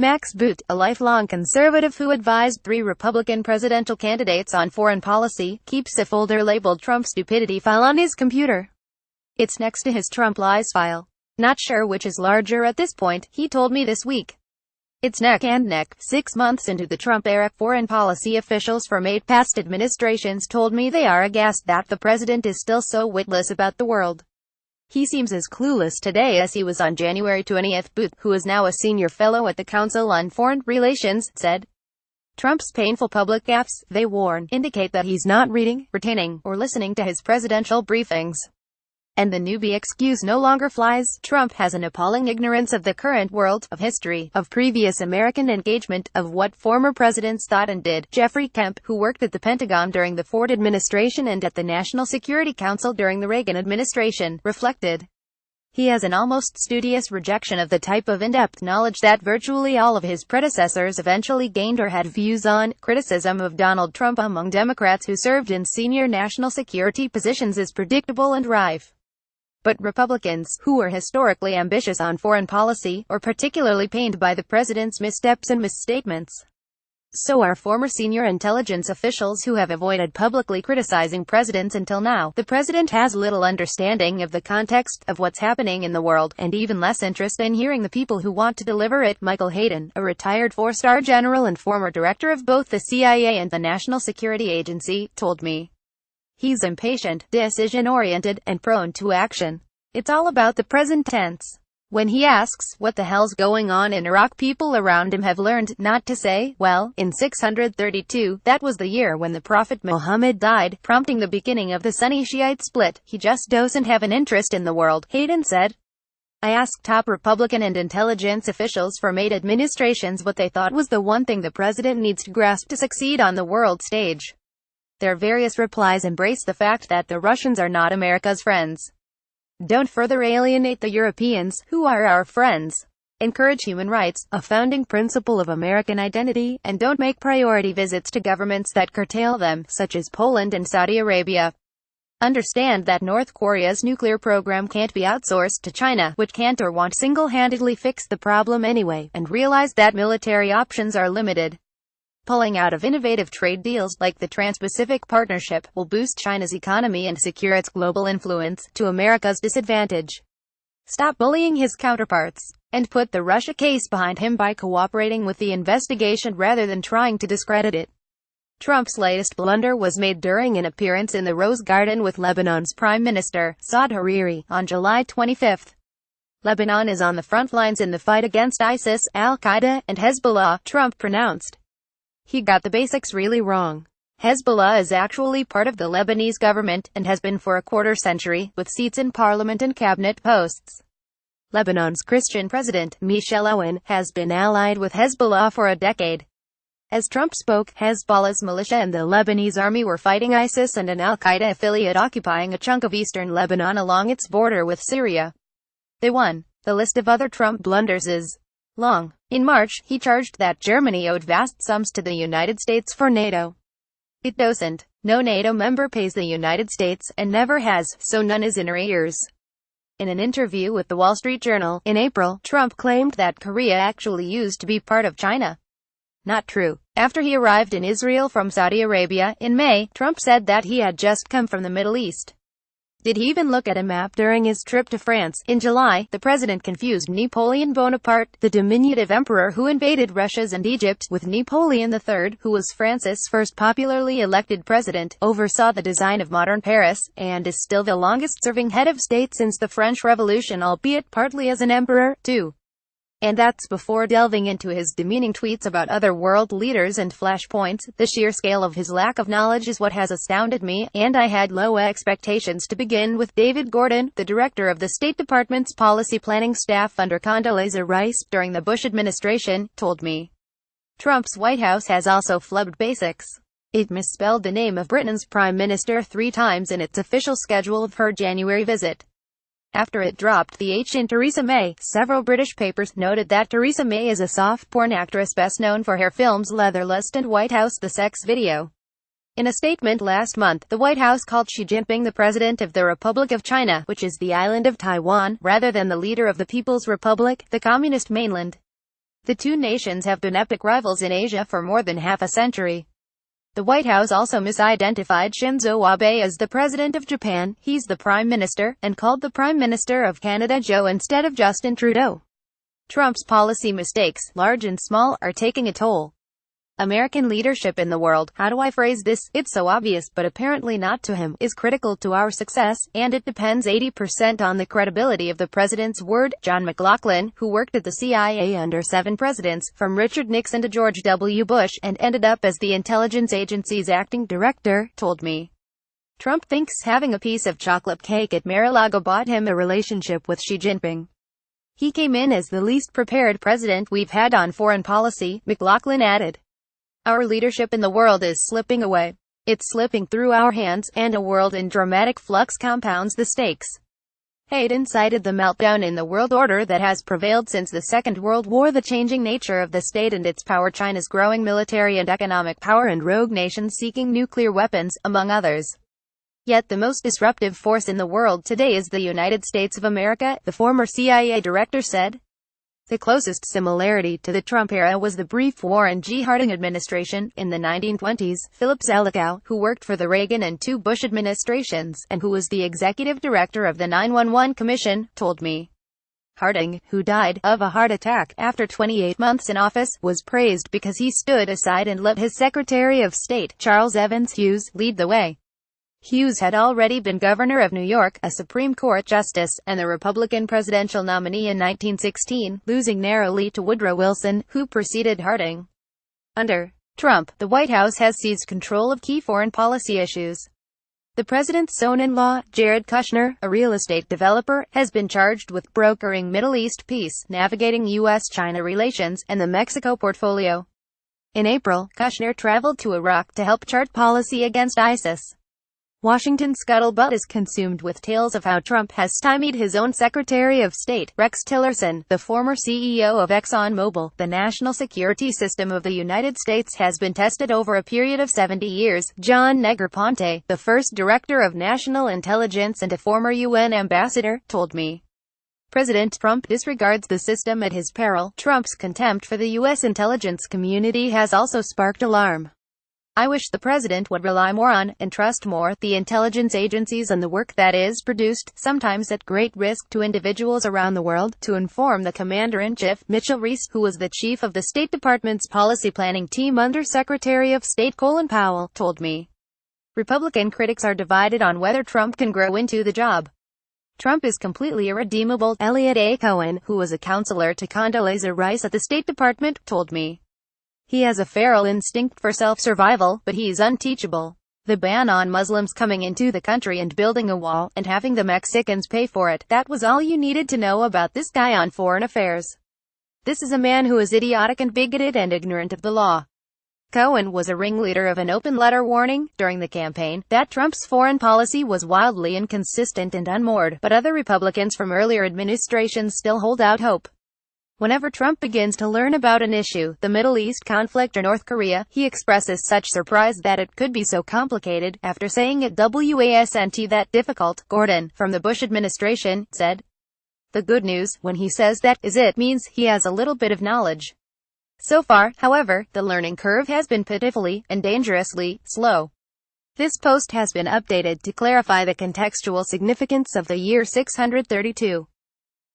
Max Boot, a lifelong conservative who advised 3 Republican presidential candidates on foreign policy, keeps a folder labeled Trump Stupidity file on his computer. It's next to his Trump Lies file. Not sure which is larger at this point, he told me this week. It's neck and neck. 6 months into the Trump era, foreign policy officials from 8 past administrations told me they are aghast that the president is still so witless about the world. He seems as clueless today as he was on January 20th. Booth, who is now a senior fellow at the Council on Foreign Relations, said. Trump's painful public gaffes, they warn, indicate that he's not reading, retaining, or listening to his presidential briefings. And the newbie excuse no longer flies. Trump has an appalling ignorance of the current world, of history, of previous American engagement, of what former presidents thought and did. Jeffrey Kemp, who worked at the Pentagon during the Ford administration and at the National Security Council during the Reagan administration, reflected. He has an almost studious rejection of the type of in-depth knowledge that virtually all of his predecessors eventually gained or had views on. Criticism of Donald Trump among Democrats who served in senior national security positions is predictable and rife. But Republicans, who were historically ambitious on foreign policy, are particularly pained by the president's missteps and misstatements. So are former senior intelligence officials who have avoided publicly criticizing presidents until now. The president has little understanding of the context of what's happening in the world, and even less interest in hearing the people who want to deliver it. Michael Hayden, a retired 4-star general and former director of both the CIA and the National Security Agency, told me. He's impatient, decision-oriented, and prone to action. It's all about the present tense. When he asks, what the hell's going on in Iraq, people around him have learned not to say, well, in 632, that was the year when the Prophet Muhammad died, prompting the beginning of the Sunni Shiite split. He just doesn't have an interest in the world, Hayden said. I asked top Republican and intelligence officials from 8 administrations what they thought was the one thing the president needs to grasp to succeed on the world stage. Their various replies embrace the fact that the Russians are not America's friends. Don't further alienate the Europeans, who are our friends. Encourage human rights, a founding principle of American identity, and don't make priority visits to governments that curtail them, such as Poland and Saudi Arabia. Understand that North Korea's nuclear program can't be outsourced to China, which can't or won't single-handedly fix the problem anyway, and realize that military options are limited. Pulling out of innovative trade deals, like the Trans-Pacific Partnership, will boost China's economy and secure its global influence, to America's disadvantage. Stop bullying his counterparts, and put the Russia case behind him by cooperating with the investigation rather than trying to discredit it. Trump's latest blunder was made during an appearance in the Rose Garden with Lebanon's Prime Minister, Saad Hariri, on July 25. Lebanon is on the front lines in the fight against ISIS, Al-Qaeda, and Hezbollah, Trump pronounced. He got the basics really wrong. Hezbollah is actually part of the Lebanese government, and has been for a quarter-century, with seats in parliament and cabinet posts. Lebanon's Christian president, Michel Aoun, has been allied with Hezbollah for a decade. As Trump spoke, Hezbollah's militia and the Lebanese army were fighting ISIS and an Al-Qaeda affiliate occupying a chunk of eastern Lebanon along its border with Syria. They won. The list of other Trump blunders is long. In March, he charged that Germany owed vast sums to the United States for NATO. It doesn't. No NATO member pays the United States, and never has, so none is in arrears. In an interview with the Wall Street Journal, in April, Trump claimed that Korea actually used to be part of China. Not true. After he arrived in Israel from Saudi Arabia, in May, Trump said that he had just come from the Middle East. Did he even look at a map during his trip to France? In July, the president confused Napoleon Bonaparte, the diminutive emperor who invaded Russia and Egypt, with Napoleon III, who was France's first popularly elected president, oversaw the design of modern Paris, and is still the longest-serving head of state since the French Revolution, albeit partly as an emperor, too. And that's before delving into his demeaning tweets about other world leaders and flashpoints. The sheer scale of his lack of knowledge is what has astounded me, and I had low expectations to begin with. David Gordon, the director of the State Department's policy planning staff under Condoleezza Rice during the Bush administration, told me. Trump's White House has also flubbed basics. It misspelled the name of Britain's Prime Minister 3 times in its official schedule of her January visit. After it dropped the H in Theresa May, several British papers noted that Theresa May is a soft porn actress best known for her films Leatherlust and White House the Sex Video. In a statement last month, the White House called Xi Jinping the President of the Republic of China, which is the island of Taiwan, rather than the leader of the People's Republic, the Communist mainland. The two nations have been epic rivals in Asia for more than half a century. The White House also misidentified Shinzo Abe as the president of Japan. He's the prime minister, and called the prime minister of Canada Joe instead of Justin Trudeau. Trump's policy mistakes, large and small, are taking a toll. American leadership in the world, how do I phrase this, it's so obvious but apparently not to him, is critical to our success, and it depends 80% on the credibility of the president's word. John McLaughlin, who worked at the CIA under 7 presidents, from Richard Nixon to George W. Bush, and ended up as the intelligence agency's acting director, told me. Trump thinks having a piece of chocolate cake at Mar-a-Lago bought him a relationship with Xi Jinping. He came in as the least prepared president we've had on foreign policy, McLaughlin added. Our leadership in the world is slipping away. It's slipping through our hands, and a world in dramatic flux compounds the stakes. Hayden cited the meltdown in the world order that has prevailed since the Second World War, the changing nature of the state and its power, China's growing military and economic power, and rogue nations seeking nuclear weapons, among others. Yet the most disruptive force in the world today is the United States of America, the former CIA director said. The closest similarity to the Trump era was the brief Warren G. Harding administration. In the 1920s, Philip Zelikow, who worked for the Reagan and 2 Bush administrations, and who was the executive director of the 911 Commission, told me. Harding, who died of a heart attack after 28 months in office, was praised because he stood aside and let his Secretary of State, Charles Evans Hughes, lead the way. Hughes had already been governor of New York, a Supreme Court justice, and the Republican presidential nominee in 1916, losing narrowly to Woodrow Wilson, who preceded Harding. Under Trump, the White House has seized control of key foreign policy issues. The president's son-in-law, Jared Kushner, a real estate developer, has been charged with brokering Middle East peace, navigating U.S.-China relations, and the Mexico portfolio. In April, Kushner traveled to Iraq to help chart policy against ISIS. Washington scuttlebutt is consumed with tales of how Trump has stymied his own Secretary of State, Rex Tillerson, the former CEO of ExxonMobil. The national security system of the United States has been tested over a period of 70 years. John Negroponte, the first director of national intelligence and a former UN ambassador, told me. President Trump disregards the system at his peril. Trump's contempt for the U.S. intelligence community has also sparked alarm. I wish the president would rely more on, and trust more, the intelligence agencies and the work that is produced, sometimes at great risk to individuals around the world, to inform the Commander-in-Chief, Mitchell Reiss, who was the chief of the State Department's policy planning team under Secretary of State Colin Powell, told me. Republican critics are divided on whether Trump can grow into the job. Trump is completely irredeemable, Elliot A. Cohen, who was a counselor to Condoleezza Rice at the State Department, told me. He has a feral instinct for self-survival, but he's unteachable. The ban on Muslims coming into the country and building a wall, and having the Mexicans pay for it, that was all you needed to know about this guy on foreign affairs. This is a man who is idiotic and bigoted and ignorant of the law. Cohen was a ringleader of an open letter warning, during the campaign, that Trump's foreign policy was wildly inconsistent and unmoored, but other Republicans from earlier administrations still hold out hope. Whenever Trump begins to learn about an issue, the Middle East conflict or North Korea, he expresses such surprise that it could be so complicated, after saying it wasn't that difficult. Gordon, from the Bush administration, said. The good news, when he says that, is it means he has a little bit of knowledge. So far, however, the learning curve has been pitifully, and dangerously, slow. This post has been updated to clarify the contextual significance of the year 632.